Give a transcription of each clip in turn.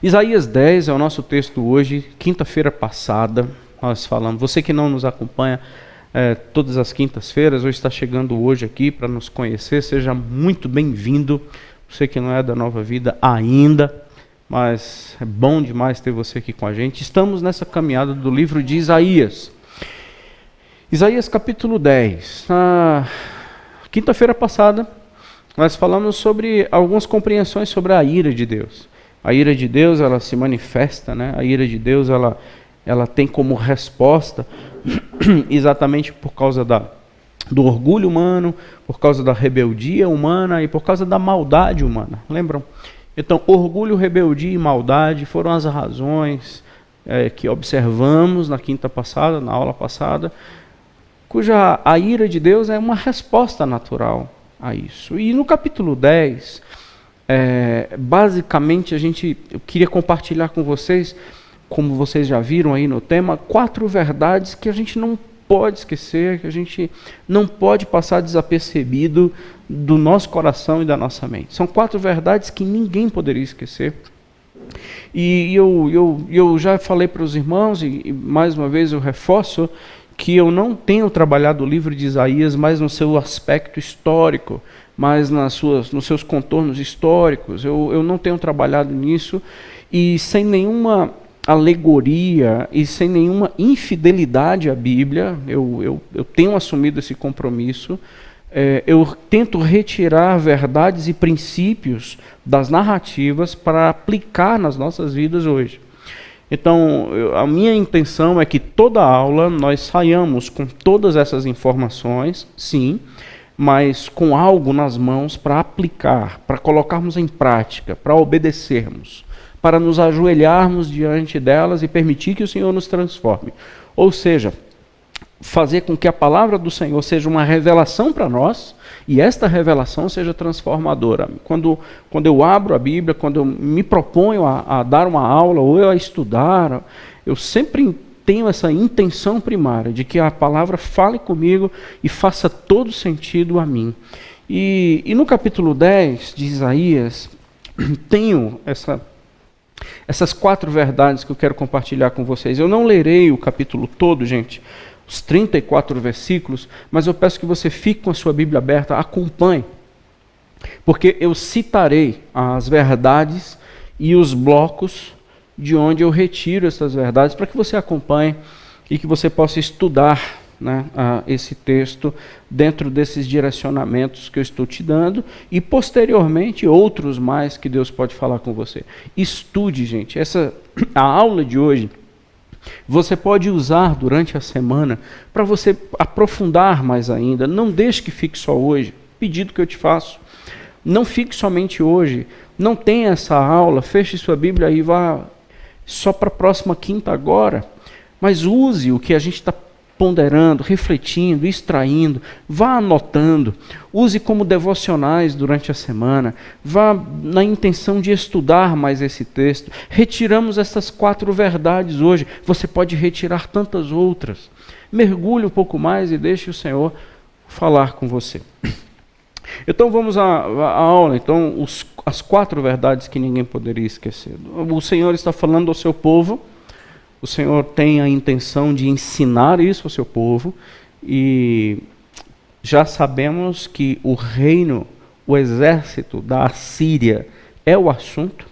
Isaías 10 é o nosso texto hoje. Quinta-feira passada nós falamos. Você que não nos acompanha todas as quintas-feiras, ou está chegando hoje aqui para nos conhecer, seja muito bem-vindo. Você que não é da Nova Vida ainda, mas é bom demais ter você aqui com a gente. Estamos nessa caminhada do livro de Isaías. Isaías capítulo 10. Na quinta-feira passada, nós falamos sobre algumas compreensões sobre a ira de Deus. A ira de Deus, ela se manifesta, né? A ira de Deus, ela tem como resposta exatamente por causa do orgulho humano, por causa da rebeldia humana e por causa da maldade humana. Lembram? Então, orgulho, rebeldia e maldade foram as razões que observamos na quinta passada, na aula passada, cuja a ira de Deus é uma resposta natural a isso. E no capítulo 10, basicamente eu queria compartilhar com vocês, como vocês já viram aí no tema, 4 verdades que a gente não pode esquecer, que a gente não pode passar desapercebido do nosso coração e da nossa mente. São 4 verdades que ninguém poderia esquecer. E eu já falei para os irmãos, e mais uma vez eu reforço, que eu não tenho trabalhado o livro de Isaías mais no seu aspecto histórico, mas nos seus contornos históricos. Eu não tenho trabalhado nisso, e sem nenhuma alegoria e sem nenhuma infidelidade à Bíblia, eu tenho assumido esse compromisso. Eu tento retirar verdades e princípios das narrativas para aplicar nas nossas vidas hoje. Então, a minha intenção é que toda aula nós saiamos com todas essas informações, sim, mas com algo nas mãos para aplicar, para colocarmos em prática, para obedecermos, para nos ajoelharmos diante delas e permitir que o Senhor nos transforme. Ou seja, fazer com que a palavra do Senhor seja uma revelação para nós e esta revelação seja transformadora. Quando eu abro a Bíblia, quando eu me proponho a dar uma aula ou a estudar, eu sempre tenho essa intenção primária de que a palavra fale comigo e faça todo sentido a mim. E no capítulo 10 de Isaías, tenho essas 4 verdades que eu quero compartilhar com vocês. Eu não lerei o capítulo todo, gente, os 34 versículos, mas eu peço que você fique com a sua Bíblia aberta, acompanhe, porque eu citarei as verdades e os blocos de onde eu retiro essas verdades, para que você acompanhe e que você possa estudar, né, esse texto dentro desses direcionamentos que eu estou te dando e posteriormente outros mais que Deus pode falar com você. Estude, gente. A aula de hoje você pode usar durante a semana para você aprofundar mais ainda. Não deixe que fique só hoje. Pedido que eu te faço. Não fique somente hoje. Não tenha essa aula. Feche sua Bíblia e vá só para a próxima quinta agora. Mas use o que a gente está ponderando, refletindo, extraindo. Vá anotando. Use como devocionais durante a semana. Vá na intenção de estudar mais esse texto. Retiramos essas 4 verdades hoje. Você pode retirar tantas outras. Mergulhe um pouco mais e deixe o Senhor falar com você. Então vamos à aula. Então, as 4 verdades que ninguém poderia esquecer. O Senhor está falando ao seu povo. O Senhor tem a intenção de ensinar isso ao seu povo. E já sabemos que o reino, o exército da Assíria é o assunto.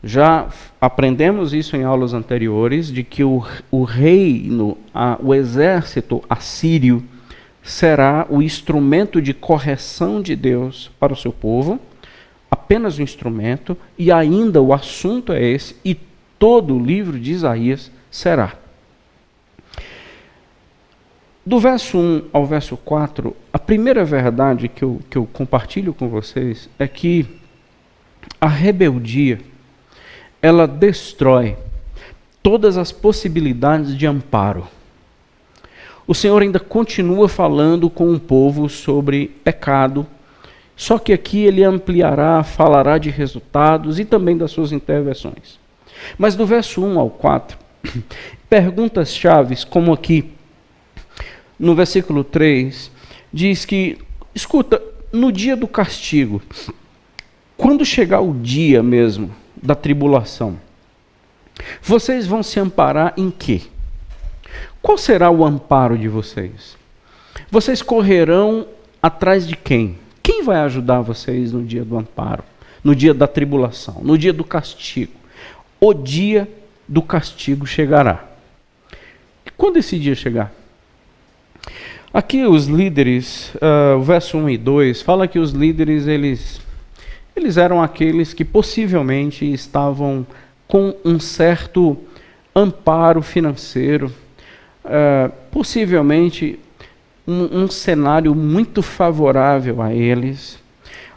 Já aprendemos isso em aulas anteriores, de que o reino, o exército assírio, será o instrumento de correção de Deus para o seu povo, apenas um instrumento, e ainda o assunto é esse, e todo o livro de Isaías será. Do verso 1 ao verso 4, a primeira verdade que eu compartilho com vocês é que a rebeldia, ela destrói todas as possibilidades de amparo. O Senhor ainda continua falando com o povo sobre pecado, só que aqui ele ampliará, falará de resultados e também das suas intervenções. Mas do verso 1 ao 4, perguntas chaves, como aqui no versículo 3, diz que, escuta, no dia do castigo, quando chegar o dia mesmo da tribulação, vocês vão se amparar em quê? Qual será o amparo de vocês? Vocês correrão atrás de quem? Quem vai ajudar vocês no dia do amparo? No dia da tribulação, no dia do castigo? O dia do castigo chegará. E quando esse dia chegar? Aqui os líderes, o verso 1 e 2, fala que os líderes, eles eram aqueles que possivelmente estavam com um certo amparo financeiro, possivelmente um cenário muito favorável a eles.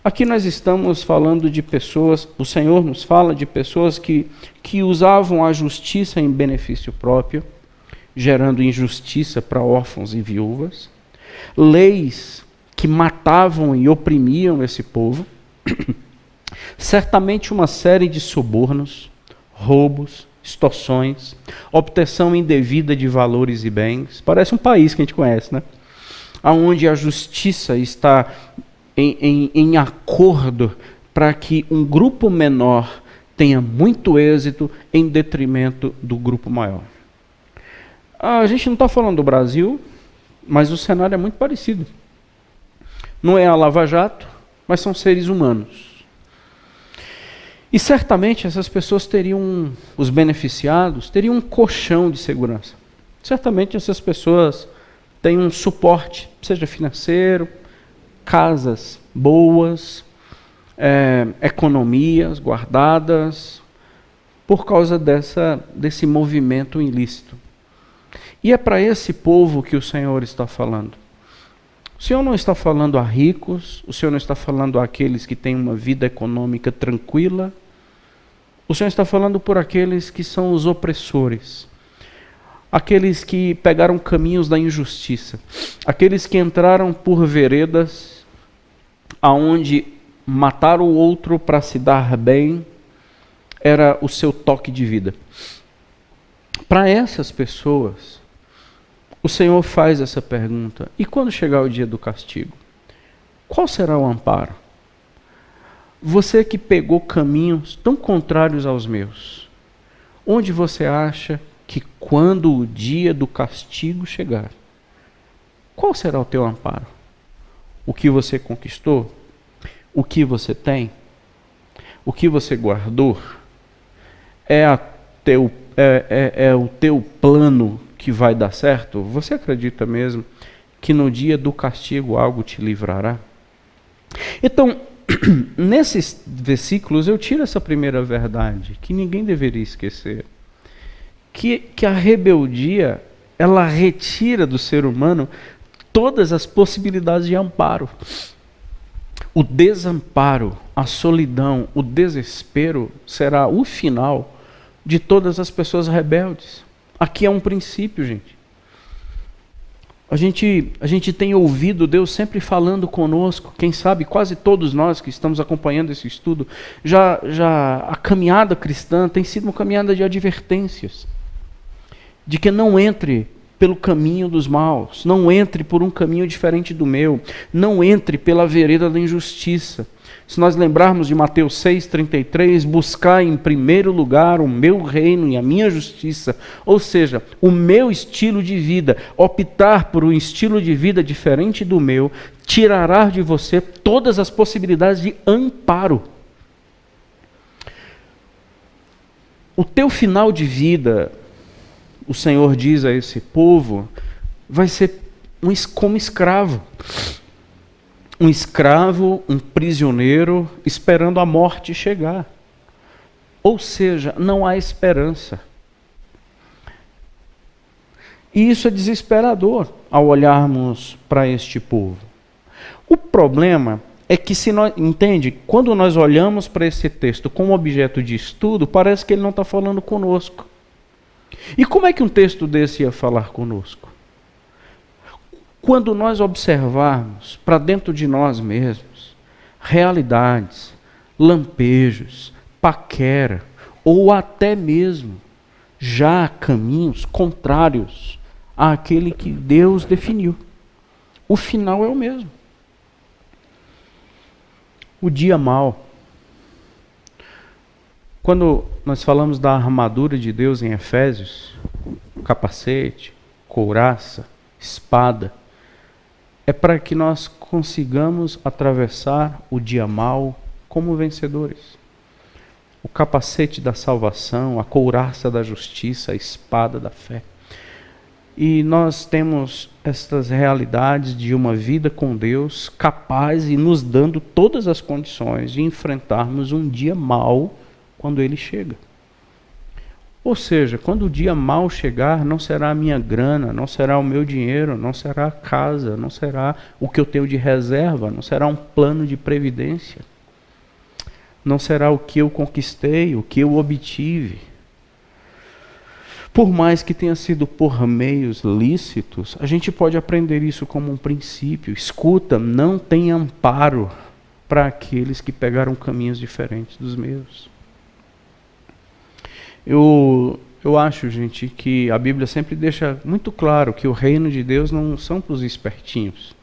Aqui nós estamos falando de pessoas, o Senhor nos fala de pessoas que usavam a justiça em benefício próprio, gerando injustiça para órfãos e viúvas, leis que matavam e oprimiam esse povo, certamente uma série de subornos, roubos, extorsões, obtenção indevida de valores e bens. Parece um país que a gente conhece, né? Onde a justiça está em acordo para que um grupo menor tenha muito êxito em detrimento do grupo maior. A gente não está falando do Brasil, mas o cenário é muito parecido. Não é a Lava Jato, mas são seres humanos. E certamente essas pessoas teriam, os beneficiados, teriam um colchão de segurança. Certamente essas pessoas têm um suporte, seja financeiro, casas boas, economias guardadas, por causa desse movimento ilícito. E é para esse povo que o Senhor está falando. O Senhor não está falando a ricos, o Senhor não está falando àqueles que têm uma vida econômica tranquila. O Senhor está falando por aqueles que são os opressores, aqueles que pegaram caminhos da injustiça, aqueles que entraram por veredas aonde matar o outro para se dar bem era o seu toque de vida. Para essas pessoas, o Senhor faz essa pergunta: e quando chegar o dia do castigo, qual será o amparo? Você que pegou caminhos tão contrários aos meus, onde você acha que quando o dia do castigo chegar, qual será o teu amparo? O que você conquistou? O que você tem? O que você guardou? É o teu plano que vai dar certo? Você acredita mesmo que no dia do castigo algo te livrará? Então, nesses versículos eu tiro essa primeira verdade, que ninguém deveria esquecer. Que a rebeldia, ela retira do ser humano todas as possibilidades de amparo. O desamparo, a solidão, o desespero será o final de todas as pessoas rebeldes. Aqui é um princípio, gente. A gente tem ouvido Deus sempre falando conosco. Quem sabe quase todos nós que estamos acompanhando esse estudo, já a caminhada cristã tem sido uma caminhada de advertências, de que não entre pelo caminho dos maus, não entre por um caminho diferente do meu, não entre pela vereda da injustiça. Se nós lembrarmos de Mateus 6,33, buscar em primeiro lugar o meu reino e a minha justiça, ou seja, o meu estilo de vida, optar por um estilo de vida diferente do meu, tirará de você todas as possibilidades de amparo. O teu final de vida, o Senhor diz a esse povo, vai ser como escravo. Um escravo, um prisioneiro, esperando a morte chegar. Ou seja, não há esperança. E isso é desesperador ao olharmos para este povo. O problema é que, quando nós olhamos para esse texto como objeto de estudo, parece que ele não está falando conosco. E como é que um texto desse ia falar conosco? Quando nós observarmos para dentro de nós mesmos realidades, lampejos, paquera, ou até mesmo já caminhos contrários àquele que Deus definiu, o final é o mesmo. O dia mau, Quando nós falamos da armadura de Deus em Efésios, capacete, couraça, espada, é para que nós consigamos atravessar o dia mau como vencedores. O capacete da salvação, a couraça da justiça, a espada da fé. E nós temos estas realidades de uma vida com Deus capaz e nos dando todas as condições de enfrentarmos um dia mau quando ele chega. Ou seja, quando o dia mau chegar, não será a minha grana, não será o meu dinheiro, não será a casa, não será o que eu tenho de reserva, não será um plano de previdência. Não será o que eu conquistei, o que eu obtive. Por mais que tenha sido por meios lícitos, a gente pode aprender isso como um princípio. Escuta, não tem amparo para aqueles que pegaram caminhos diferentes dos meus. Eu acho, gente, que a Bíblia sempre deixa muito claro que o reino de Deus não são para os espertinhos.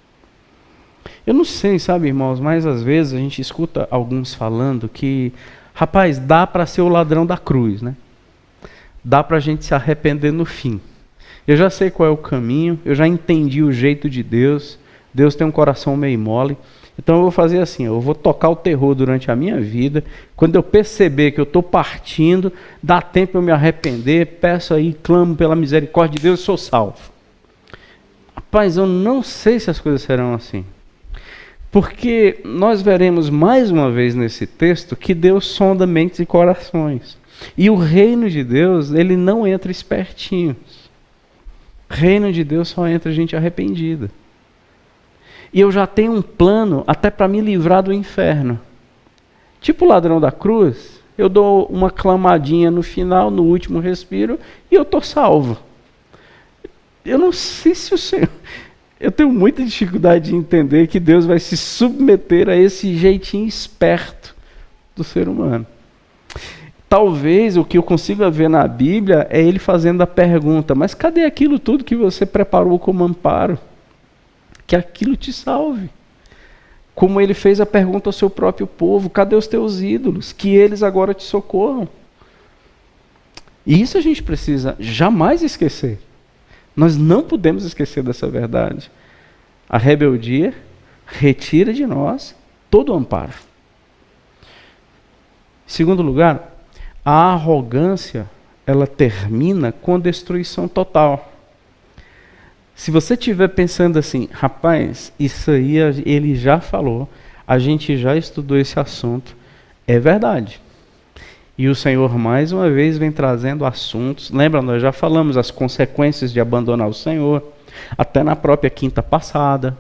Eu não sei, sabe, irmãos, mas às vezes a gente escuta alguns falando que, rapaz, dá para ser o ladrão da cruz, né? Dá para a gente se arrepender no fim. Eu já sei qual é o caminho, eu já entendi o jeito de Deus. Deus tem um coração meio mole. Então eu vou fazer assim, eu vou tocar o terror durante a minha vida. Quando eu perceber que eu estou partindo, dá tempo eu me arrepender, peço aí, clamo pela misericórdia de Deus e sou salvo. Rapaz, eu não sei se as coisas serão assim. Porque nós veremos mais uma vez nesse texto que Deus sonda mentes e corações. E o reino de Deus, ele não entra espertinhos. O reino de Deus só entra gente arrependida. E eu já tenho um plano até para me livrar do inferno. Tipo o ladrão da cruz, eu dou uma clamadinha no final, no último respiro, e eu estou salvo. Eu não sei se o Senhor... Eu tenho muita dificuldade de entender que Deus vai se submeter a esse jeitinho esperto do ser humano. Talvez o que eu consiga ver na Bíblia é ele fazendo a pergunta, mas cadê aquilo tudo que você preparou como amparo? Que aquilo te salve. Como ele fez a pergunta ao seu próprio povo, cadê os teus ídolos? Que eles agora te socorram. E isso a gente precisa jamais esquecer. Nós não podemos esquecer dessa verdade. A rebeldia retira de nós todo o amparo. Em segundo lugar, a arrogância, ela termina com destruição total. Se você estiver pensando assim, rapaz, isso aí ele já falou, a gente já estudou esse assunto, é verdade. E o Senhor mais uma vez vem trazendo assuntos, lembra, nós já falamos as consequências de abandonar o Senhor, até na própria quinta passada,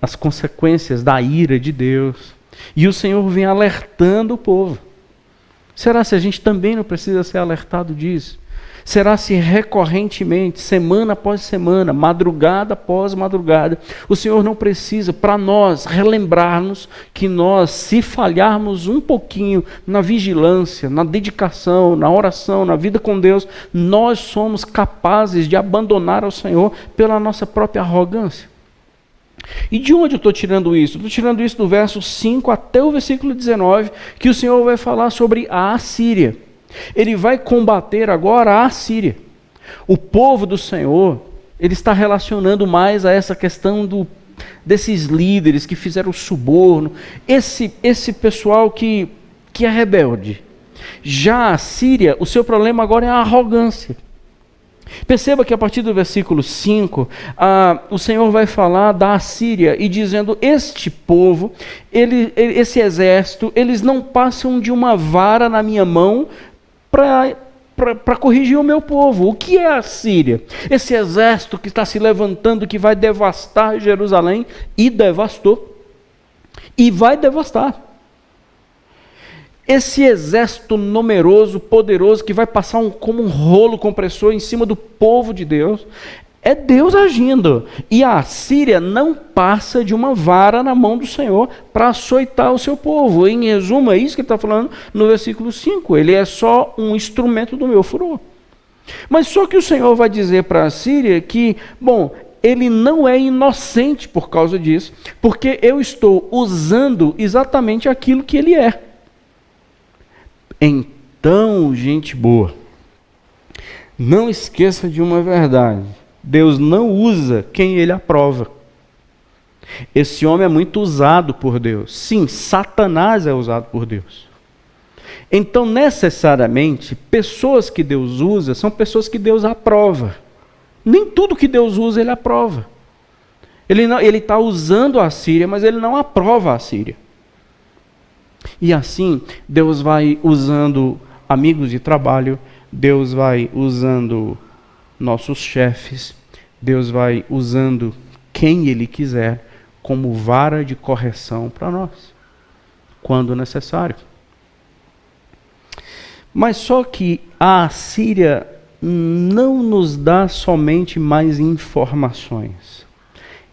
as consequências da ira de Deus. E o Senhor vem alertando o povo. Será se a gente também não precisa ser alertado disso? Será se recorrentemente, semana após semana, madrugada após madrugada, o Senhor não precisa, para nós, relembrarmos que nós, se falharmos um pouquinho na vigilância, na dedicação, na oração, na vida com Deus, nós somos capazes de abandonar ao Senhor pela nossa própria arrogância. E de onde eu estou tirando isso? Estou tirando isso do verso 5 até o versículo 19, que o Senhor vai falar sobre a Assíria. Ele vai combater agora a Assíria. O povo do Senhor, ele está relacionando mais a essa questão desses líderes que fizeram suborno, esse pessoal que é rebelde. Já a Assíria, o seu problema agora é a arrogância. Perceba que a partir do versículo 5, o Senhor vai falar da Assíria e dizendo, este povo, esse exército, eles não passam de uma vara na minha mão para corrigir o meu povo. O que é a Síria? Esse exército que está se levantando, que vai devastar Jerusalém, e devastou, e vai devastar. Esse exército numeroso, poderoso, que vai passar como um rolo compressor em cima do povo de Deus, é Deus agindo. E a Síria não passa de uma vara na mão do Senhor para açoitar o seu povo. Em resumo, é isso que ele está falando no versículo 5. Ele é só um instrumento do meu furor. Mas só que o Senhor vai dizer para a Síria que, bom, ele não é inocente por causa disso, porque eu estou usando exatamente aquilo que ele é. Em tão gente boa. Não esqueça de uma verdade: Deus não usa quem Ele aprova. Esse homem é muito usado por Deus. Sim, Satanás é usado por Deus. Então, necessariamente, pessoas que Deus usa são pessoas que Deus aprova. Nem tudo que Deus usa, Ele aprova. Ele está usando a Síria, mas Ele não aprova a Síria. E assim, Deus vai usando amigos de trabalho, Deus vai usando nossos chefes, Deus vai usando quem Ele quiser como vara de correção para nós, quando necessário. Mas só que a Assíria não nos dá somente mais informações.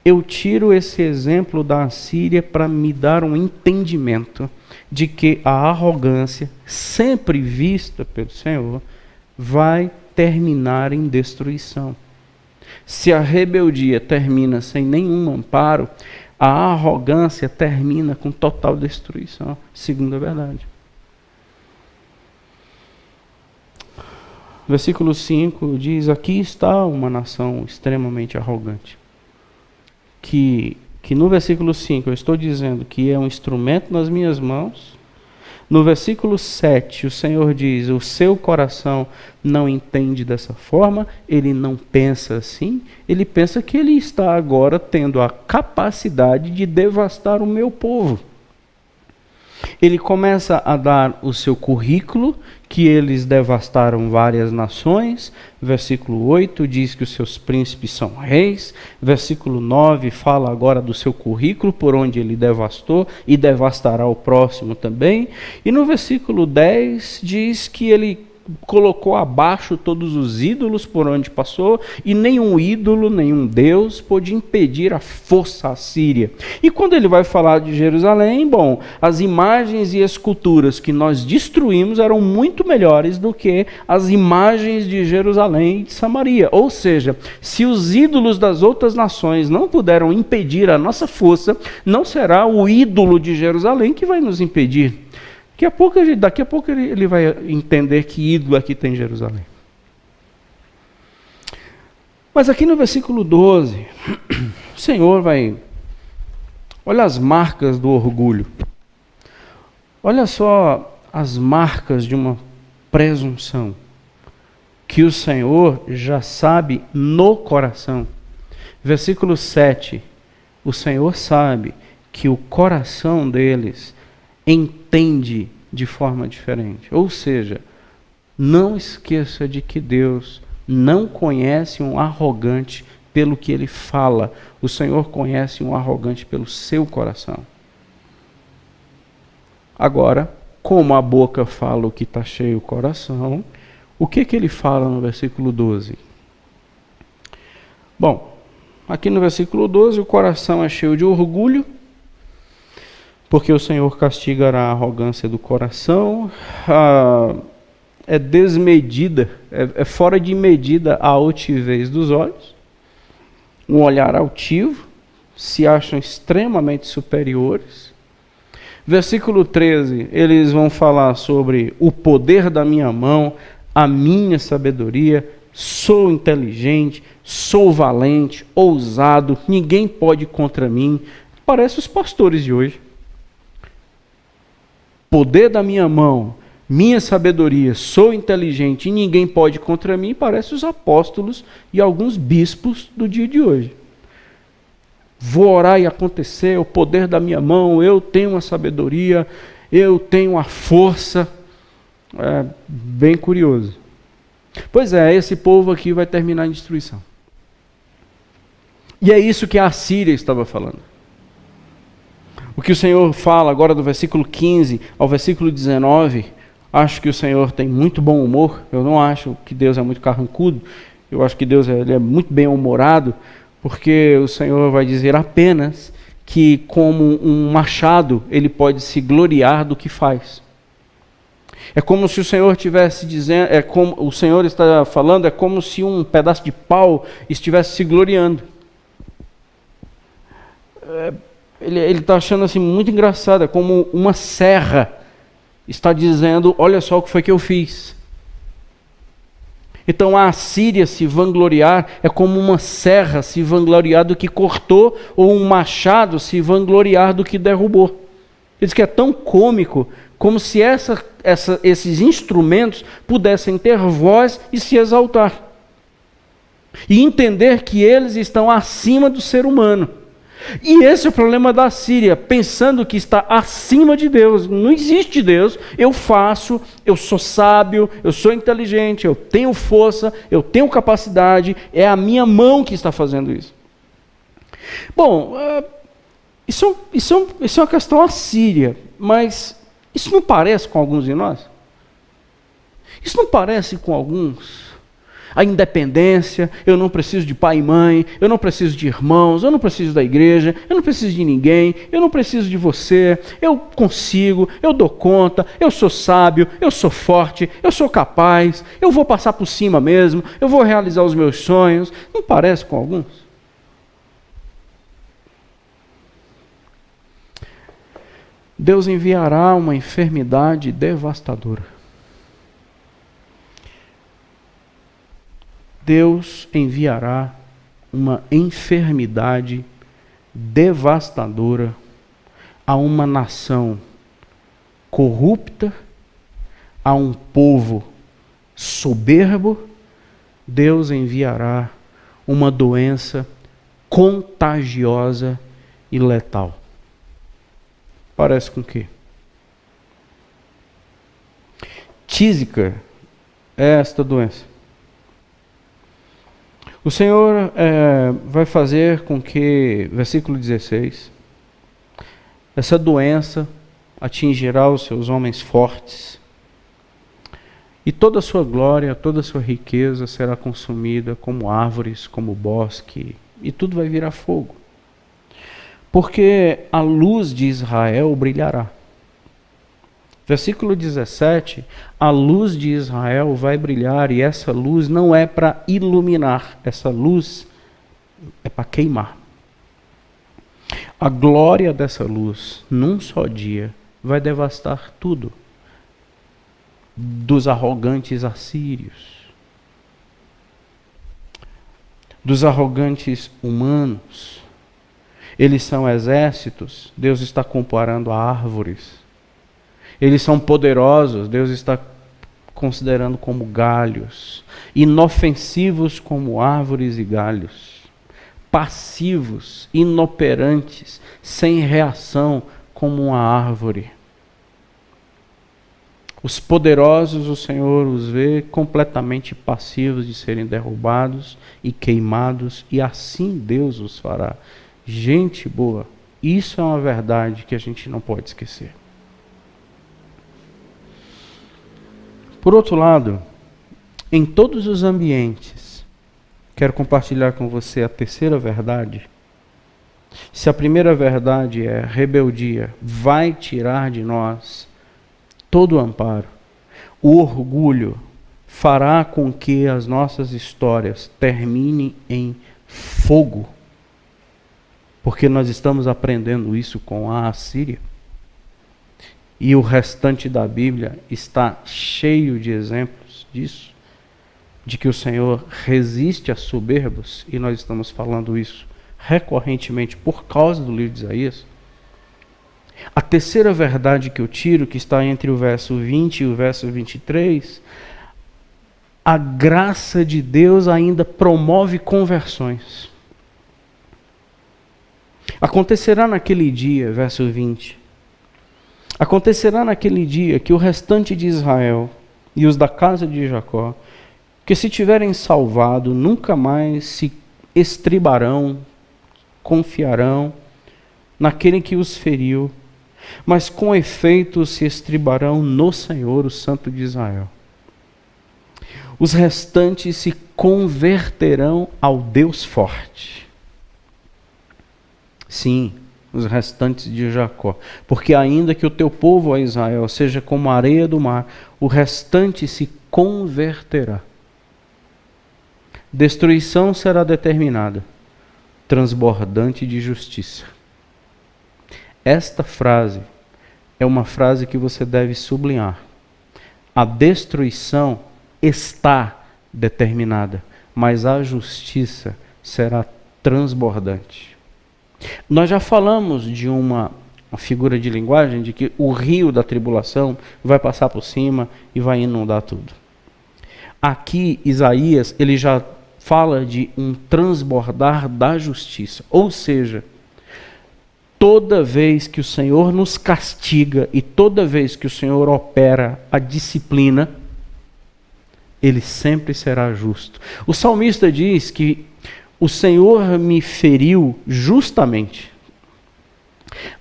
Eu tiro esse exemplo da Assíria para me dar um entendimento de que a arrogância, sempre vista pelo Senhor, vai terminar em destruição. Se a rebeldia termina sem nenhum amparo, a arrogância termina com total destruição, segundo a verdade. Versículo 5 diz: aqui está uma nação extremamente arrogante. Que no versículo 5 eu estou dizendo que é um instrumento nas minhas mãos. No versículo 7 o Senhor diz: o seu coração não entende dessa forma, ele não pensa assim, ele pensa que ele está agora tendo a capacidade de devastar o meu povo. Ele começa a dar o seu currículo, que eles devastaram várias nações. Versículo 8 diz que os seus príncipes são reis. Versículo 9 fala agora do seu currículo, por onde ele devastou e devastará o próximo também. E no versículo 10 diz que ele colocou abaixo todos os ídolos por onde passou, e nenhum ídolo, nenhum Deus pôde impedir a força assíria. E quando ele vai falar de Jerusalém, bom, as imagens e esculturas que nós destruímos eram muito melhores do que as imagens de Jerusalém e de Samaria. Ou seja, se os ídolos das outras nações não puderam impedir a nossa força, não será o ídolo de Jerusalém que vai nos impedir. Daqui a pouco ele vai entender que ídolo aqui tem Jerusalém. Mas aqui no versículo 12, o Senhor vai... Olha as marcas do orgulho. Olha só as marcas de uma presunção que o Senhor já sabe no coração. Versículo 7, o Senhor sabe que o coração deles entende de forma diferente. Ou seja, não esqueça de que Deus não conhece um arrogante pelo que ele fala. O Senhor conhece um arrogante pelo seu coração. Agora, como a boca fala o que está cheio o coração, o que ele fala no versículo 12? Bom, aqui no versículo 12, o coração é cheio de orgulho, porque o Senhor castigará a arrogância do coração, é desmedida, é fora de medida a altivez dos olhos, um olhar altivo, se acham extremamente superiores. Versículo 13, eles vão falar sobre o poder da minha mão, a minha sabedoria, sou inteligente, sou valente, ousado, ninguém pode contra mim. Parece os pastores de hoje. Poder da minha mão, minha sabedoria, sou inteligente e ninguém pode contra mim, parece os apóstolos e alguns bispos do dia de hoje. Vou orar e acontecer, o poder da minha mão, eu tenho a sabedoria, eu tenho a força. É bem curioso. Pois é, esse povo aqui vai terminar em destruição. E é isso que a Assíria estava falando. O que o Senhor fala agora do versículo 15 ao versículo 19, acho que o Senhor tem muito bom humor. Eu não acho que Deus é muito carrancudo. Eu acho que Deus ele é muito bem-humorado, porque o Senhor vai dizer apenas que, como um machado, ele pode se gloriar do que faz. É como se o Senhor estivesse dizendo, como o Senhor está falando, é como se um pedaço de pau estivesse se gloriando. Ele está achando assim muito engraçado, é como uma serra está dizendo: olha só o que foi que eu fiz. Então a Assíria se vangloriar é como uma serra se vangloriar do que cortou, ou um machado se vangloriar do que derrubou. Ele diz que é tão cômico como se esses instrumentos pudessem ter voz e se exaltar. E entender que eles estão acima do ser humano. E esse é o problema da Síria, pensando que está acima de Deus. Não existe Deus, eu faço, eu sou sábio, eu sou inteligente, eu tenho força, eu tenho capacidade, é a minha mão que está fazendo isso. Bom, isso é uma questão assíria, mas isso não parece com alguns de nós? Isso não parece com alguns? A independência, eu não preciso de pai e mãe, eu não preciso de irmãos, eu não preciso da igreja, eu não preciso de ninguém, eu não preciso de você, eu consigo, eu dou conta, eu sou sábio, eu sou forte, eu sou capaz, eu vou passar por cima mesmo, eu vou realizar os meus sonhos. Não parece com alguns? Deus enviará uma enfermidade devastadora. Deus enviará uma enfermidade devastadora a uma nação corrupta, a um povo soberbo. Deus enviará uma doença contagiosa e letal. Parece com o quê? Tísica é esta doença. O Senhor vai fazer com que, versículo 16, essa doença atingirá os seus homens fortes, e toda a sua glória, toda a sua riqueza será consumida como árvores, como bosque, e tudo vai virar fogo. Porque a luz de Israel brilhará. Versículo 17, a luz de Israel vai brilhar, e essa luz não é para iluminar, essa luz é para queimar. A glória dessa luz, num só dia, vai devastar tudo dos arrogantes assírios, dos arrogantes humanos. Eles são exércitos, Deus está comparando a árvores. Eles são poderosos, Deus está considerando como galhos, inofensivos como árvores e galhos, passivos, inoperantes, sem reação como uma árvore. Os poderosos, o Senhor os vê completamente passivos de serem derrubados e queimados, e assim Deus os fará. Gente boa, isso é uma verdade que a gente não pode esquecer. Por outro lado, em todos os ambientes, quero compartilhar com você a terceira verdade. Se a primeira verdade é rebeldia, vai tirar de nós todo o amparo. O orgulho fará com que as nossas histórias terminem em fogo. Porque nós estamos aprendendo isso com a Assíria. E o restante da Bíblia está cheio de exemplos disso, de que o Senhor resiste a soberbos, e nós estamos falando isso recorrentemente por causa do livro de Isaías. A terceira verdade que eu tiro, que está entre o verso 20 e o verso 23, a graça de Deus ainda promove conversões. Acontecerá naquele dia, verso 20, acontecerá naquele dia que o restante de Israel e os da casa de Jacó, que se tiverem salvado, nunca mais se estribarão, confiarão naquele que os feriu, mas com efeito se estribarão no Senhor, o Santo de Israel. Os restantes se converterão ao Deus forte. Sim, os restantes de Jacó. Porque ainda que o teu povo, ó Israel, seja como a areia do mar, o restante se converterá. Destruição será determinada, transbordante de justiça. Esta frase é uma frase que você deve sublinhar. A destruição está determinada, mas a justiça será transbordante. Nós já falamos de uma figura de linguagem de que o rio da tribulação vai passar por cima e vai inundar tudo. Aqui, Isaías, ele já fala de um transbordar da justiça. Ou seja, toda vez que o Senhor nos castiga e toda vez que o Senhor opera a disciplina, ele sempre será justo. O salmista diz que o Senhor me feriu justamente.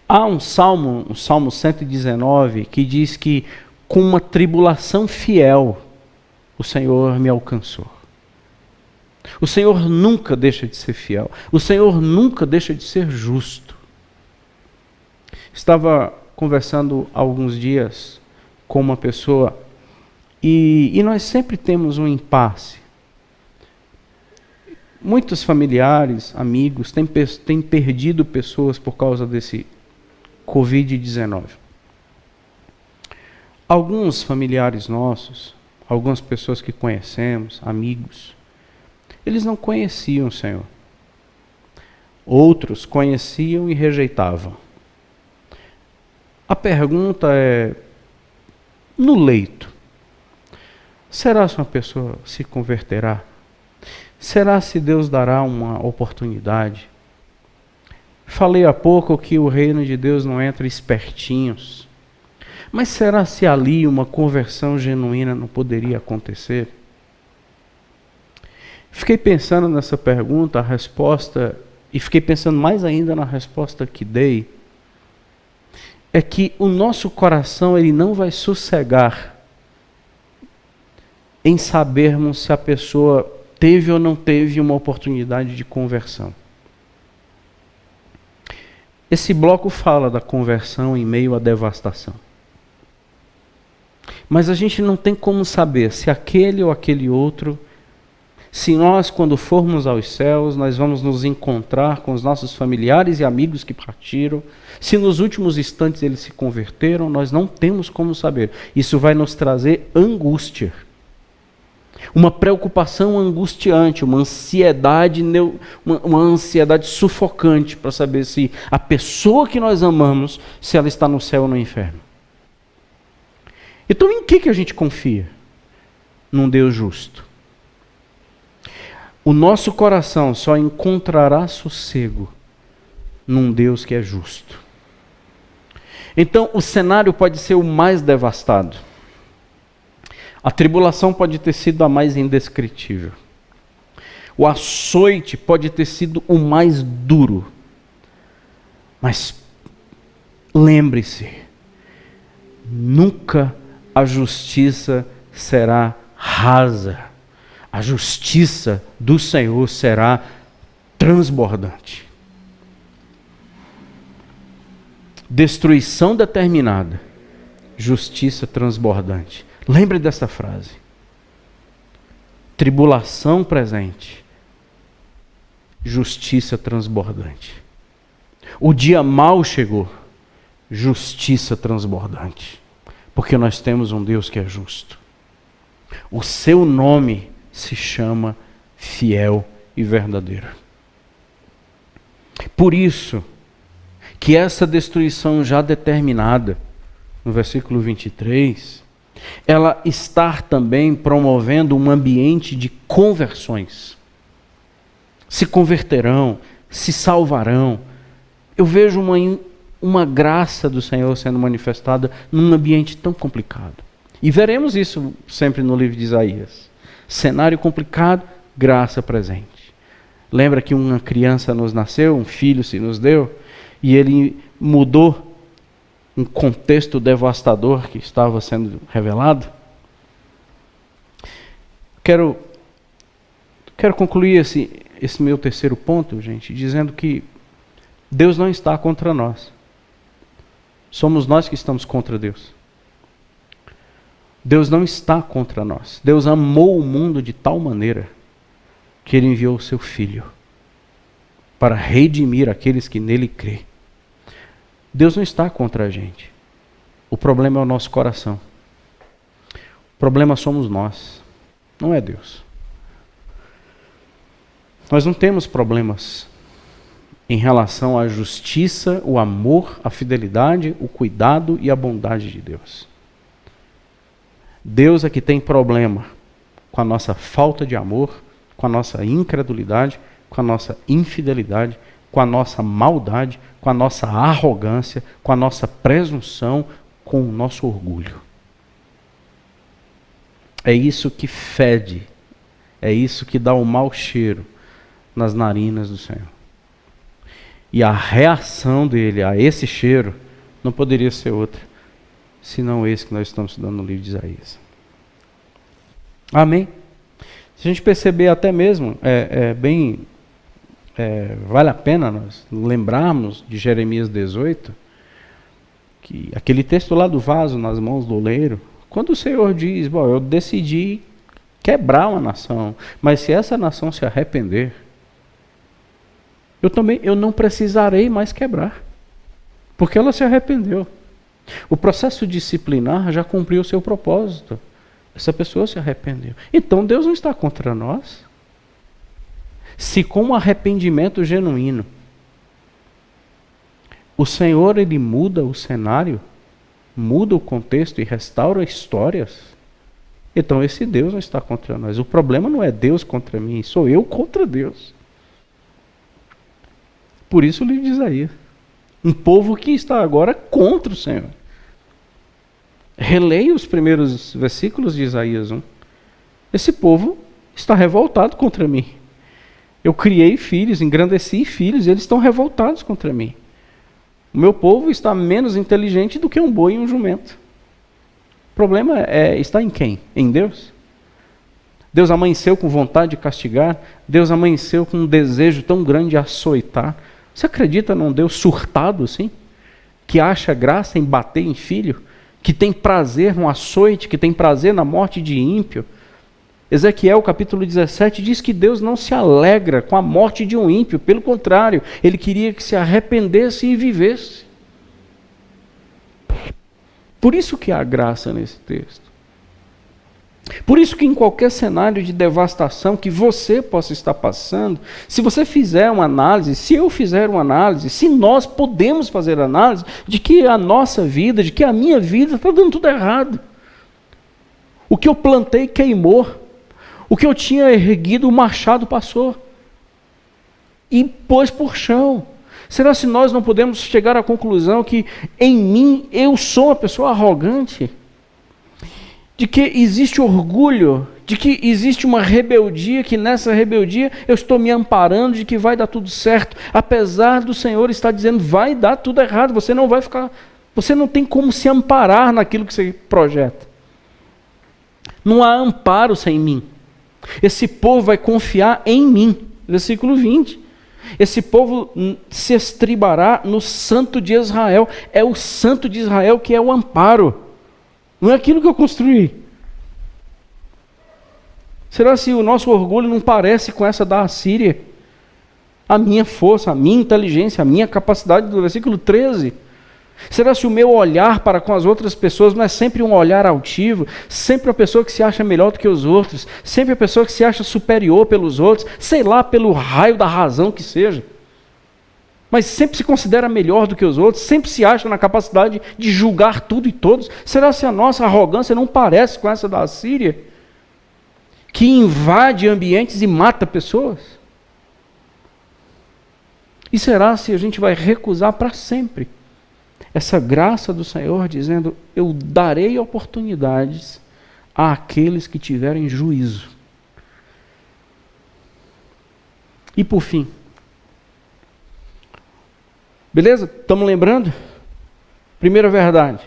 Há um salmo 119, que diz que com uma tribulação fiel, o Senhor me alcançou. O Senhor nunca deixa de ser fiel. O Senhor nunca deixa de ser justo. Estava conversando há alguns dias com uma pessoa e nós sempre temos um impasse. Muitos familiares, amigos, têm perdido pessoas por causa desse Covid-19. Alguns familiares nossos, algumas pessoas que conhecemos, amigos, eles não conheciam o Senhor. Outros conheciam e rejeitavam. A pergunta é, no leito, será se uma pessoa se converterá? Será se Deus dará uma oportunidade? Falei há pouco que o reino de Deus não entra espertinhos. Mas será se ali uma conversão genuína não poderia acontecer? Fiquei pensando nessa pergunta, a resposta, e fiquei pensando mais ainda na resposta que dei, é que o nosso coração ele não vai sossegar em sabermos se a pessoa teve ou não teve uma oportunidade de conversão. Esse bloco fala da conversão em meio à devastação. Mas a gente não tem como saber se aquele ou aquele outro, se nós, quando formos aos céus, nós vamos nos encontrar com os nossos familiares e amigos que partiram, se nos últimos instantes eles se converteram, nós não temos como saber. Isso vai nos trazer angústia. Uma preocupação angustiante, uma ansiedade sufocante para saber se a pessoa que nós amamos, se ela está no céu ou no inferno. Então em que a gente confia? Num Deus justo. O nosso coração só encontrará sossego num Deus que é justo. Então o cenário pode ser o mais devastado. A tribulação pode ter sido a mais indescritível. O açoite pode ter sido o mais duro. Mas lembre-se, nunca a justiça será rasa. A justiça do Senhor será transbordante. Destruição determinada, justiça transbordante. Lembre dessa frase. Tribulação presente, justiça transbordante. O dia mau chegou, justiça transbordante. Porque nós temos um Deus que é justo. O seu nome se chama fiel e verdadeiro. Por isso, que essa destruição já determinada, no versículo 23, ela está também promovendo um ambiente de conversões. Se converterão, se salvarão. Eu vejo uma graça do Senhor sendo manifestada num ambiente tão complicado. E veremos isso sempre no livro de Isaías. Cenário complicado, graça presente. Lembra que uma criança nos nasceu, um filho se nos deu, e ele mudou um contexto devastador que estava sendo revelado? Quero concluir esse meu terceiro ponto, gente, dizendo que Deus não está contra nós. Somos nós que estamos contra Deus. Deus não está contra nós. Deus amou o mundo de tal maneira que Ele enviou o seu Filho para redimir aqueles que nele crê. Deus não está contra a gente. O problema é o nosso coração. O problema somos nós, não é Deus. Nós não temos problemas em relação à justiça, o amor, a fidelidade, o cuidado e a bondade de Deus. Deus é que tem problema com a nossa falta de amor, com a nossa incredulidade, com a nossa infidelidade, com a nossa maldade, com a nossa arrogância, com a nossa presunção, com o nosso orgulho. É isso que fede, é isso que dá o mau cheiro nas narinas do Senhor. E a reação dele a esse cheiro não poderia ser outra, senão esse que nós estamos estudando no livro de Isaías. Amém? Se a gente perceber até mesmo, vale a pena nós lembrarmos de Jeremias 18, que aquele texto lá do vaso nas mãos do oleiro, quando o Senhor diz, bom, eu decidi quebrar uma nação, mas se essa nação se arrepender, eu não precisarei mais quebrar, porque ela se arrependeu. O processo disciplinar já cumpriu o seu propósito. Essa pessoa se arrependeu. Então Deus não está contra nós. Se com um arrependimento genuíno, o Senhor ele muda o cenário, muda o contexto e restaura histórias, então esse Deus não está contra nós. O problema não é Deus contra mim, sou eu contra Deus. Por isso o livro de Isaías. Um povo que está agora contra o Senhor. Releia os primeiros versículos de Isaías 1. Esse povo está revoltado contra mim. Eu criei filhos, engrandeci filhos, e eles estão revoltados contra mim. O meu povo está menos inteligente do que um boi e um jumento. O problema está em quem? Em Deus? Deus amanheceu com vontade de castigar? Deus amanheceu com um desejo tão grande de açoitar? Você acredita num Deus surtado assim? Que acha graça em bater em filho? Que tem prazer no açoite? Que tem prazer na morte de ímpio? Ezequiel capítulo 17 diz que Deus não se alegra com a morte de um ímpio. Pelo contrário, Ele queria que se arrependesse e vivesse. Por isso que há graça nesse texto. Por isso que em qualquer cenário de devastação que você possa estar passando, se você fizer uma análise, se eu fizer uma análise, se nós podemos fazer análise de que a nossa vida, de que a minha vida está dando tudo errado. O que eu plantei queimou. O que eu tinha erguido, o machado passou. E pôs por chão. Será se nós não podemos chegar à conclusão que em mim eu sou uma pessoa arrogante? De que existe orgulho, de que existe uma rebeldia, que nessa rebeldia eu estou me amparando de que vai dar tudo certo, apesar do Senhor estar dizendo, vai dar tudo errado, você não tem como se amparar naquilo que você projeta. Não há amparo sem mim. Esse povo vai confiar em mim. Versículo 20. Esse povo se estribará no Santo de Israel. É o Santo de Israel que é o amparo. Não é aquilo que eu construí. Será se o nosso orgulho não parece com essa da Assíria? A minha força, a minha inteligência, a minha capacidade do versículo 13. Será se o meu olhar para com as outras pessoas não é sempre um olhar altivo, sempre a pessoa que se acha melhor do que os outros, sempre a pessoa que se acha superior pelos outros, sei lá, pelo raio da razão que seja, mas sempre se considera melhor do que os outros, sempre se acha na capacidade de julgar tudo e todos? Será se a nossa arrogância não parece com essa da Assíria, que invade ambientes e mata pessoas? E será se a gente vai recusar para sempre essa graça do Senhor, dizendo, eu darei oportunidades àqueles que tiverem juízo? E por fim, beleza? Estamos lembrando? Primeira verdade,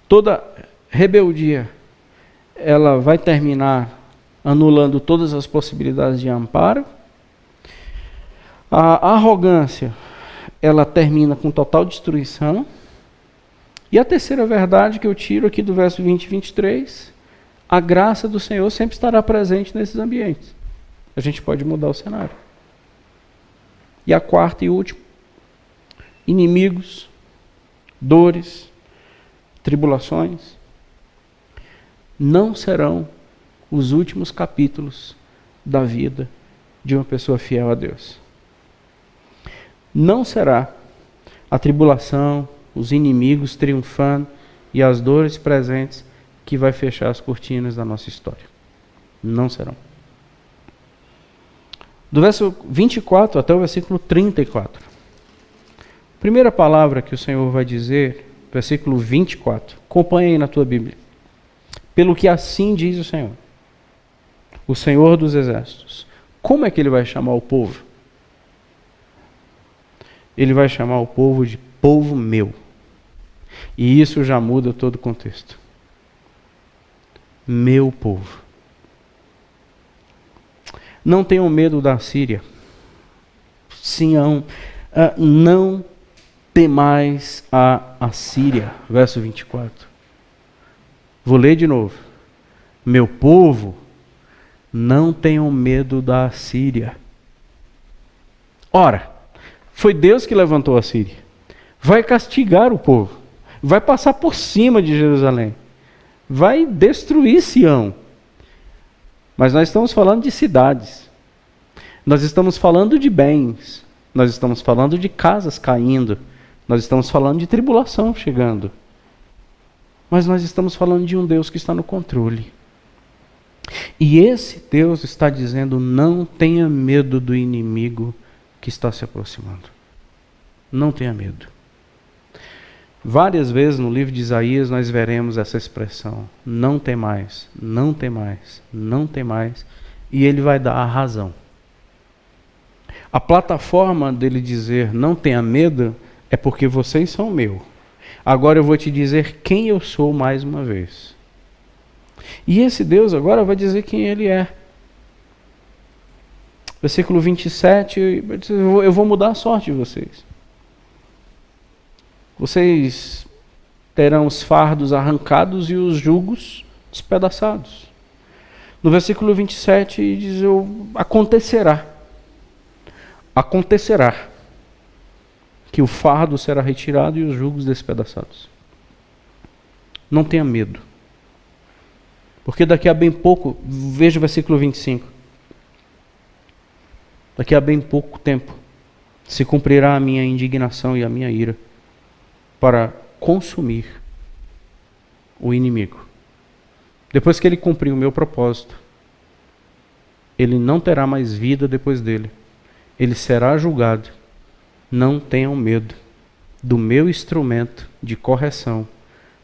toda rebeldia, ela vai terminar anulando todas as possibilidades de amparo. A arrogância, ela termina com total destruição. E a terceira verdade que eu tiro aqui do verso 20 e 23, a graça do Senhor sempre estará presente nesses ambientes. A gente pode mudar o cenário. E a quarta e última, inimigos, dores, tribulações, não serão os últimos capítulos da vida de uma pessoa fiel a Deus. Não será a tribulação, os inimigos triunfando e as dores presentes que vai fechar as cortinas da nossa história. Não serão. Do verso 24 até o versículo 34. Primeira palavra que o Senhor vai dizer, versículo 24. Acompanhe aí na tua Bíblia. Pelo que assim diz o Senhor dos Exércitos. Como é que ele vai chamar o povo? Ele vai chamar o povo de povo meu. E isso já muda todo o contexto. Meu povo. Não tenham medo da Síria. Sião, não temais a Síria. Verso 24. Vou ler de novo. Meu povo, não tenham medo da Síria. Ora, foi Deus que levantou a Síria. Vai castigar o povo. Vai passar por cima de Jerusalém. Vai destruir Sião. Mas nós estamos falando de cidades. Nós estamos falando de bens. Nós estamos falando de casas caindo. Nós estamos falando de tribulação chegando. Mas nós estamos falando de um Deus que está no controle. E esse Deus está dizendo: não tenha medo do inimigo que está se aproximando. Não tenha medo. Várias vezes no livro de Isaías nós veremos essa expressão: não temais, não temais, não temais. E ele vai dar a razão. A plataforma dele dizer não tenha medo é porque vocês são meu. Agora eu vou te dizer quem eu sou mais uma vez. E esse Deus agora vai dizer quem ele é. Versículo 27, eu vou mudar a sorte de vocês. Vocês terão os fardos arrancados e os jugos despedaçados. No versículo 27 diz: acontecerá que o fardo será retirado e os jugos despedaçados. Não tenha medo. Porque daqui a bem pouco, veja o versículo 25. Daqui a bem pouco tempo se cumprirá a minha indignação e a minha ira para consumir o inimigo. Depois que ele cumprir o meu propósito, ele não terá mais vida depois dele. Ele será julgado. Não tenham medo do meu instrumento de correção,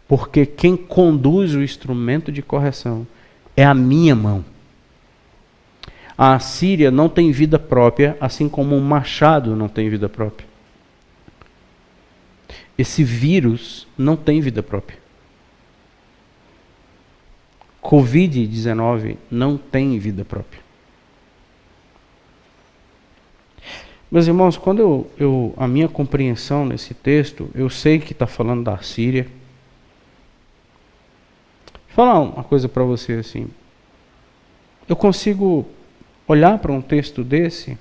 porque quem conduz o instrumento de correção é a minha mão. A Assíria não tem vida própria, assim como um machado não tem vida própria. Esse vírus não tem vida própria. Covid-19 não tem vida própria. Meus irmãos, quando a minha compreensão nesse texto, eu sei que está falando da Síria. Vou falar uma coisa para você assim. Eu consigo olhar para um texto desse,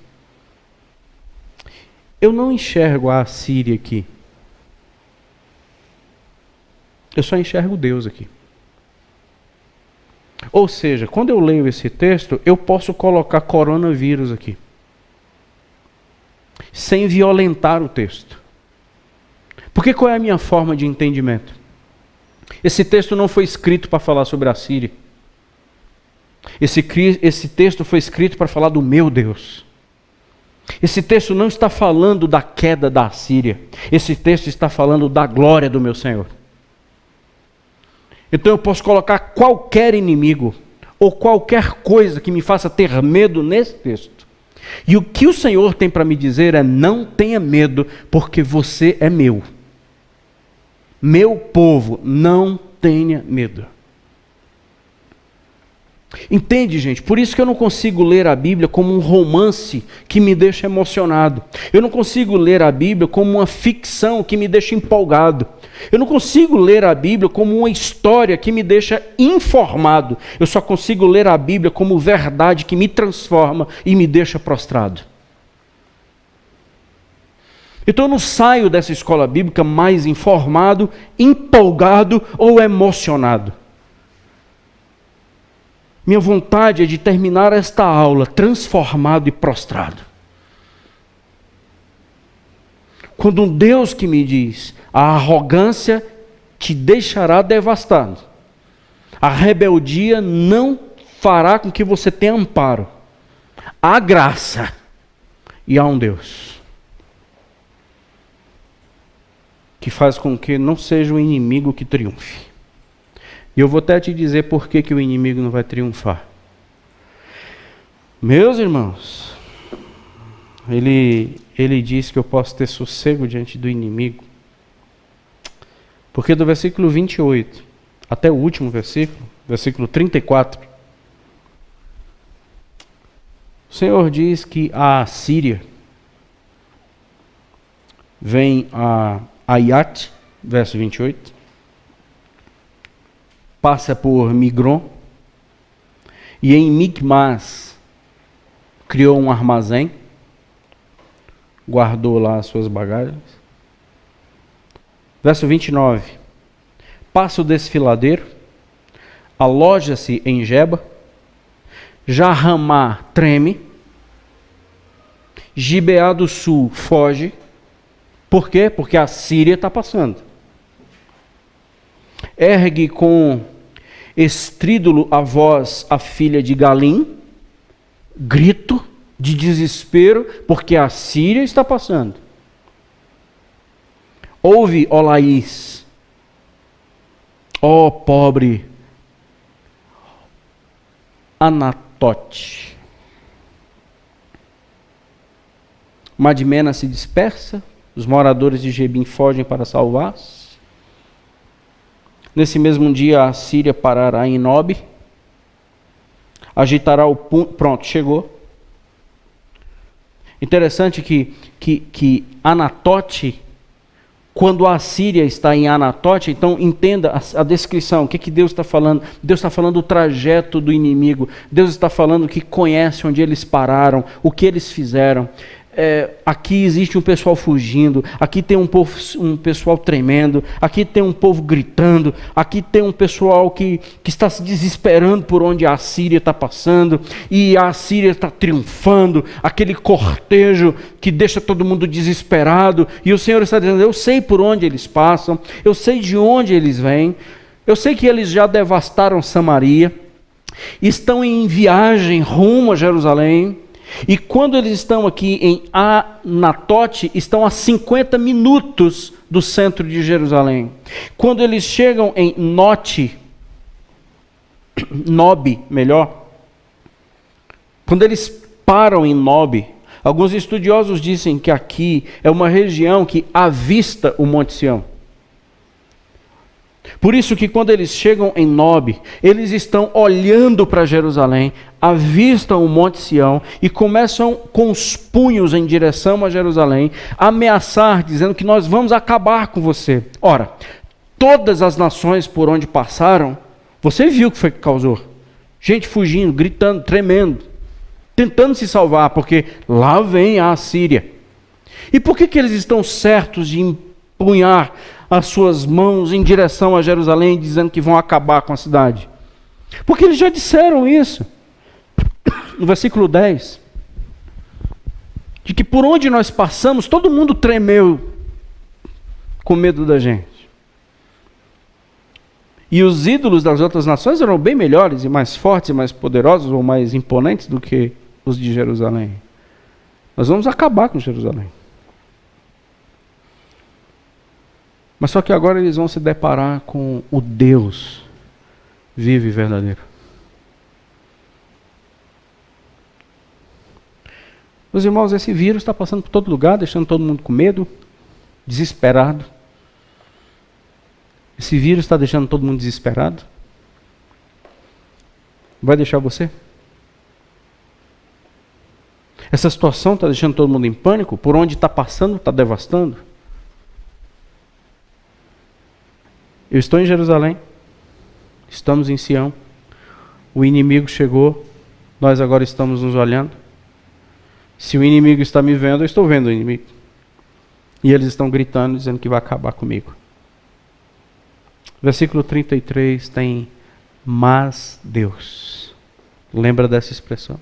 eu não enxergo a Síria aqui. Eu só enxergo Deus aqui. Ou seja, quando eu leio esse texto, eu posso colocar coronavírus aqui, sem violentar o texto. Porque qual é a minha forma de entendimento? Esse texto não foi escrito para falar sobre a Síria. Esse texto foi escrito para falar do meu Deus. Esse texto não está falando da queda da Assíria. Esse texto está falando da glória do meu Senhor. Então eu posso colocar qualquer inimigo ou qualquer coisa que me faça ter medo nesse texto. E o que o Senhor tem para me dizer é: não tenha medo, porque você é meu. Meu povo, não tenha medo. Entende, gente? Por isso que eu não consigo ler a Bíblia como um romance que me deixa emocionado. Eu não consigo ler a Bíblia como uma ficção que me deixa empolgado. Eu não consigo ler a Bíblia como uma história que me deixa informado. Eu só consigo ler a Bíblia como verdade que me transforma e me deixa prostrado. Então eu não saio dessa escola bíblica mais informado, empolgado ou emocionado. Minha vontade é de terminar esta aula transformado e prostrado. Quando um Deus que me diz, a arrogância te deixará devastado. A rebeldia não fará com que você tenha amparo. Há graça e há um Deus que faz com que não seja o inimigo que triunfe. E eu vou até te dizer por que o inimigo não vai triunfar. Meus irmãos, ele diz que eu posso ter sossego diante do inimigo. Porque do versículo 28 até o último versículo, versículo 34, o Senhor diz que a Síria vem a Aiat, verso 28, passa por Migron, e em Micmas criou um armazém, guardou lá as suas bagagens. Verso 29, passa o desfiladeiro, aloja-se em Geba, Jarramá treme, Gibeá do Sul foge. Por quê? Porque a Síria está passando. Ergue com estrídulo a voz a filha de Galim, grito de desespero, porque a Síria está passando. Ouve, ó Laís, ó pobre Anatote. Madmena se dispersa, os moradores de Gebim fogem para salvar-se. Nesse mesmo dia a Síria parará em Nob, agitará o punho. Pronto, chegou. Interessante que Anatote, quando a Síria está em Anatote, então entenda a descrição, o que Deus está falando. Deus está falando do trajeto do inimigo. Deus está falando que conhece onde eles pararam, o que eles fizeram. Aqui existe um pessoal fugindo, aqui tem um pessoal tremendo, aqui tem um povo gritando, aqui tem um pessoal que está se desesperando por onde a Síria está passando, e a Síria está triunfando, aquele cortejo que deixa todo mundo desesperado, e o Senhor está dizendo, eu sei por onde eles passam, eu sei de onde eles vêm, eu sei que eles já devastaram Samaria, estão em viagem rumo a Jerusalém. E quando eles estão aqui em Anatote, estão a 50 minutos do centro de Jerusalém. Quando eles chegam em Nob, quando eles param em Nob, alguns estudiosos dizem que aqui é uma região que avista o Monte Sião. Por isso que quando eles chegam em Nob, eles estão olhando para Jerusalém, avistam o Monte Sião e começam com os punhos em direção a Jerusalém, ameaçar, dizendo que nós vamos acabar com você. Ora, todas as nações por onde passaram, você viu o que foi que causou? Gente fugindo, gritando, tremendo, tentando se salvar, porque lá vem a Síria. E por que eles estão certos de empunhar as suas mãos em direção a Jerusalém, dizendo que vão acabar com a cidade? Porque eles já disseram isso. No versículo 10, de que por onde nós passamos, todo mundo tremeu com medo da gente. E os ídolos das outras nações eram bem melhores e mais fortes e mais poderosos ou mais imponentes do que os de Jerusalém. Nós vamos acabar com Jerusalém. Mas só que agora eles vão se deparar com o Deus vivo e verdadeiro. Meus irmãos, esse vírus está passando por todo lugar, deixando todo mundo com medo, desesperado. Esse vírus está deixando todo mundo desesperado. Vai deixar você? Essa situação está deixando todo mundo em pânico? Por onde está passando, está devastando? Eu estou em Jerusalém, estamos em Sião, o inimigo chegou, nós agora estamos nos olhando. Se o inimigo está me vendo, eu estou vendo o inimigo. E eles estão gritando, dizendo que vai acabar comigo. Versículo 33 tem: mas Deus. Lembra dessa expressão?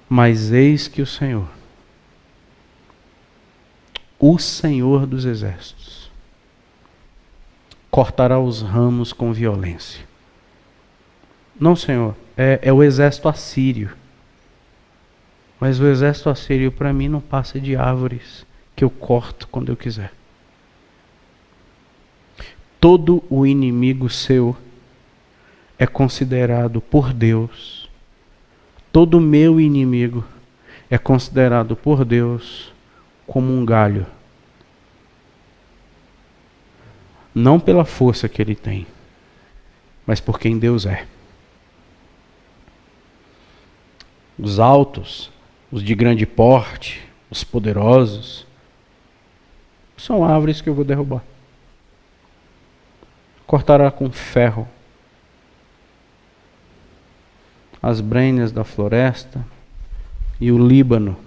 Mas eis que o Senhor dos exércitos, cortará os ramos com violência. Não, Senhor, é o exército assírio. Mas o exército assírio para mim não passa de árvores que eu corto quando eu quiser. Todo o inimigo seu é considerado por Deus. Todo meu inimigo é considerado por Deus como um galho. Não pela força que ele tem, mas por quem Deus é. Os altos, os de grande porte, os poderosos, são árvores que eu vou derrubar. Cortará com ferro as brenhas da floresta, e o Líbano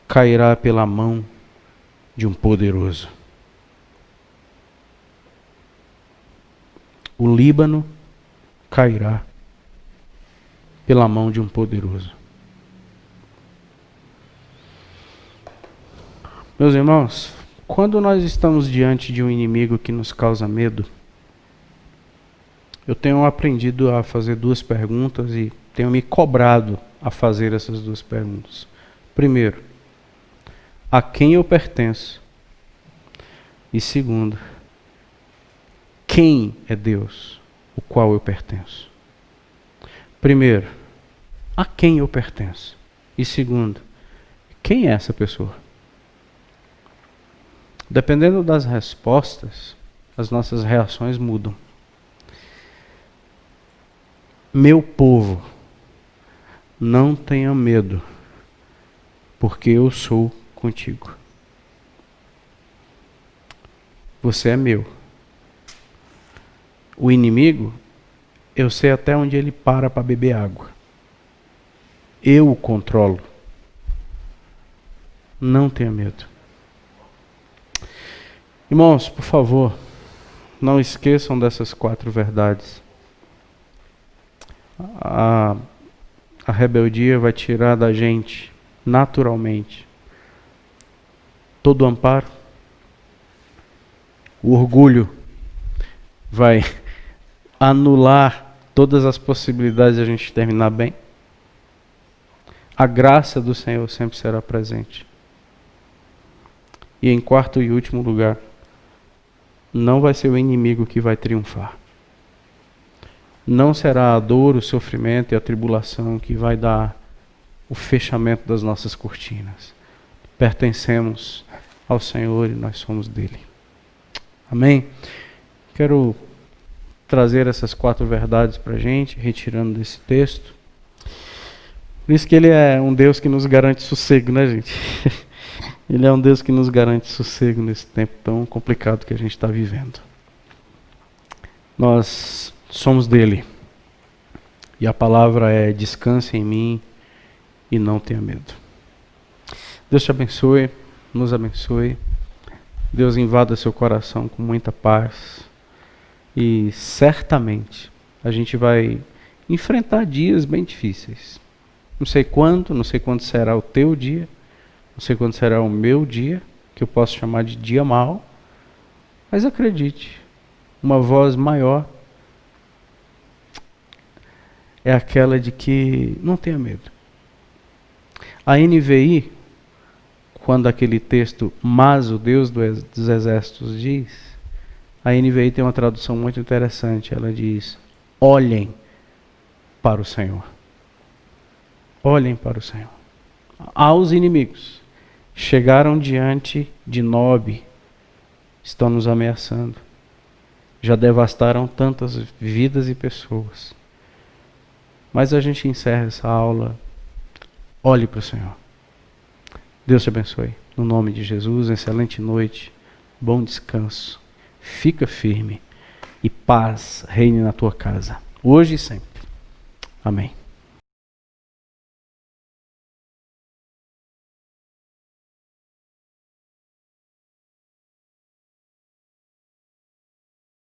cairá pela mão de um poderoso. O Líbano cairá pela mão de um poderoso. Meus irmãos, quando nós estamos diante de um inimigo que nos causa medo, eu tenho aprendido a fazer duas perguntas e tenho me cobrado a fazer essas duas perguntas. Primeiro, a quem eu pertenço? E segundo, quem é Deus, o qual eu pertenço? Primeiro, a quem eu pertenço? E segundo, quem é essa pessoa? Dependendo das respostas, as nossas reações mudam. Meu povo, não tenha medo, porque eu sou contigo. Você é meu. O inimigo, eu sei até onde ele para beber água. Eu o controlo. Não tenha medo. Irmãos, por favor, não esqueçam dessas 4 verdades. A rebeldia vai tirar da gente, naturalmente, todo o amparo. O orgulho vai anular todas as possibilidades de a gente terminar bem. A graça do Senhor sempre será presente. E em quarto e último lugar, não vai ser o inimigo que vai triunfar. Não será a dor, o sofrimento e a tribulação que vai dar o fechamento das nossas cortinas. Pertencemos ao Senhor e nós somos dele. Amém? Quero trazer essas 4 verdades para a gente, retirando desse texto. Por isso que ele é um Deus que nos garante sossego, né, gente? Ele é um Deus que nos garante sossego nesse tempo tão complicado que a gente está vivendo. Nós somos dele. E a palavra é: descanse em mim e não tenha medo. Deus te abençoe, nos abençoe. Deus invada seu coração com muita paz. E certamente a gente vai enfrentar dias bem difíceis. Não sei quando será o teu dia, não sei quando será o meu dia, que eu posso chamar de dia mau, mas acredite, uma voz maior é aquela de que não tenha medo. A NVI, quando aquele texto, mas o Deus dos exércitos diz, a NVI tem uma tradução muito interessante. Ela diz: olhem para o Senhor. Olhem para o Senhor. Aos inimigos, chegaram diante de Nob, estão nos ameaçando. Já devastaram tantas vidas e pessoas. Mas a gente encerra essa aula. Olhe para o Senhor. Deus te abençoe. No nome de Jesus, excelente noite, bom descanso. Fica firme e paz reine na tua casa, hoje e sempre. Amém.